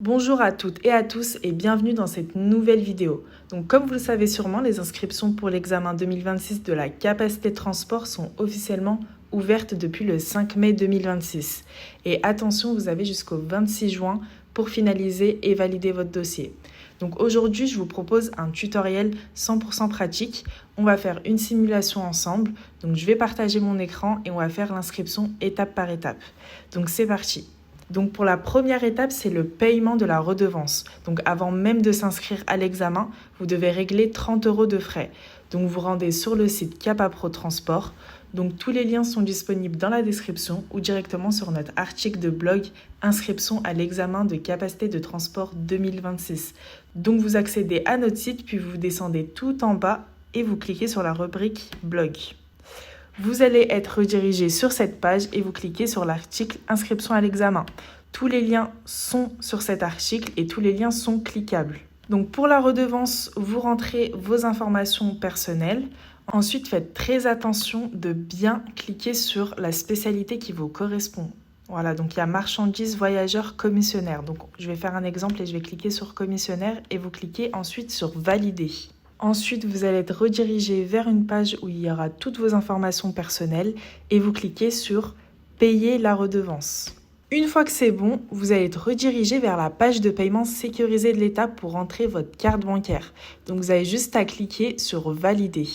Bonjour à toutes et à tous et bienvenue dans cette nouvelle vidéo. Donc comme vous le savez sûrement, les inscriptions pour l'examen 2026 de la capacité de transport sont officiellement ouvertes depuis le 5 mai 2026. Et attention, vous avez jusqu'au 26 juin pour finaliser et valider votre dossier. Donc aujourd'hui, je vous propose un tutoriel 100% pratique. On va faire une simulation ensemble. Donc je vais partager mon écran et on va faire l'inscription étape par étape. Donc c'est parti. Donc pour la première étape, c'est le paiement de la redevance. Donc avant même de s'inscrire à l'examen, vous devez régler 30 € de frais. Donc vous rendez sur le site Capapro Transport. Donc tous les liens sont disponibles dans la description ou directement sur notre article de blog Inscription à l'examen de capacité de transport 2026. Donc vous accédez à notre site puis vous descendez tout en bas et vous cliquez sur la rubrique blog. Vous allez être redirigé sur cette page et vous cliquez sur l'article Inscription à l'examen. Tous les liens sont sur cet article et tous les liens sont cliquables. Donc pour la redevance, vous rentrez vos informations personnelles. Ensuite, faites très attention de bien cliquer sur la spécialité qui vous correspond. Voilà, donc il y a marchandises, voyageurs, commissionnaire. Donc je vais faire un exemple et je vais cliquer sur commissionnaire et vous cliquez ensuite sur valider. Ensuite, vous allez être redirigé vers une page où il y aura toutes vos informations personnelles et vous cliquez sur « Payer la redevance ». Une fois que c'est bon, vous allez être redirigé vers la page de paiement sécurisée de l'État pour rentrer votre carte bancaire. Donc, vous avez juste à cliquer sur « Valider ».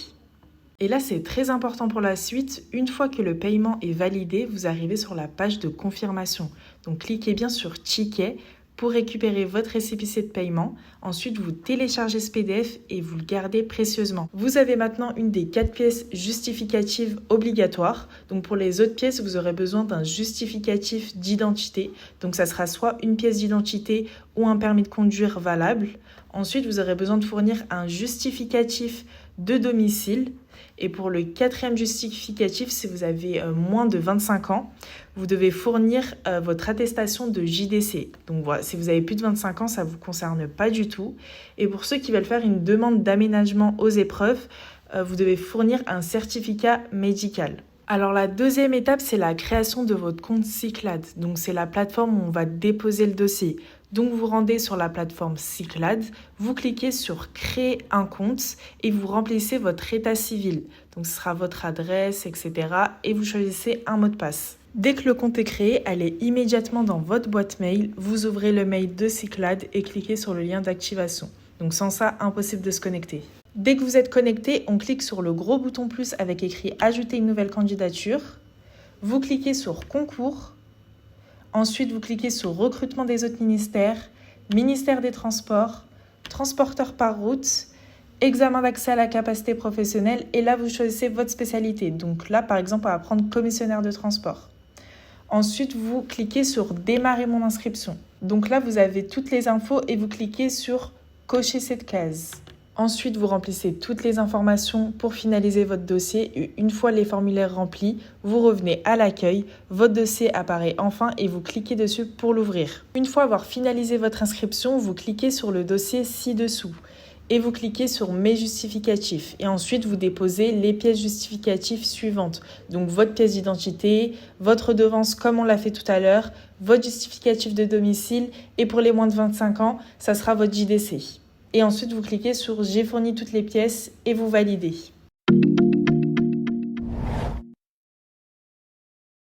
Et là, c'est très important pour la suite. Une fois que le paiement est validé, vous arrivez sur la page de confirmation. Donc, cliquez bien sur « Ticket » pour récupérer votre récépissé de paiement. Ensuite, vous téléchargez ce PDF et vous le gardez précieusement. Vous avez maintenant une des 4 pièces justificatives obligatoires. Donc pour les autres pièces, vous aurez besoin d'un justificatif d'identité. Donc ça sera soit une pièce d'identité ou un permis de conduire valable. Ensuite, vous aurez besoin de fournir un justificatif de domicile. Et pour le 4e justificatif, si vous avez moins de 25 ans, vous devez fournir votre attestation de JDC. Donc voilà, si vous avez plus de 25 ans, ça ne vous concerne pas du tout. Et pour ceux qui veulent faire une demande d'aménagement aux épreuves, vous devez fournir un certificat médical. Alors la deuxième étape, c'est la création de votre compte Cyclades. Donc c'est la plateforme où on va déposer le dossier. Donc vous rendez sur la plateforme Cyclades, vous cliquez sur créer un compte et vous remplissez votre état civil. Donc ce sera votre adresse, etc. et vous choisissez un mot de passe. Dès que le compte est créé, allez immédiatement dans votre boîte mail, vous ouvrez le mail de Cyclades et cliquez sur le lien d'activation. Donc sans ça, impossible de se connecter. Dès que vous êtes connecté, on clique sur le gros bouton plus avec écrit « Ajouter une nouvelle candidature ». Vous cliquez sur « Concours ». Ensuite, vous cliquez sur « Recrutement des autres ministères »,« Ministère des Transports »,« Transporteur par route », « Examen d'accès à la capacité professionnelle » et là, vous choisissez votre spécialité. Donc là, par exemple, on va prendre commissionnaire de transport. Ensuite, vous cliquez sur « Démarrer mon inscription ». Donc là, vous avez toutes les infos et vous cliquez sur « Cocher cette case ». Ensuite, vous remplissez toutes les informations pour finaliser votre dossier et une fois les formulaires remplis, vous revenez à l'accueil, votre dossier apparaît enfin et vous cliquez dessus pour l'ouvrir. Une fois avoir finalisé votre inscription, vous cliquez sur le dossier ci-dessous et vous cliquez sur « Mes justificatifs » et ensuite vous déposez les pièces justificatives suivantes. Donc votre pièce d'identité, votre redevance comme on l'a fait tout à l'heure, votre justificatif de domicile et pour les moins de 25 ans, ça sera votre JDC. Et ensuite, vous cliquez sur « J'ai fourni toutes les pièces » et vous validez.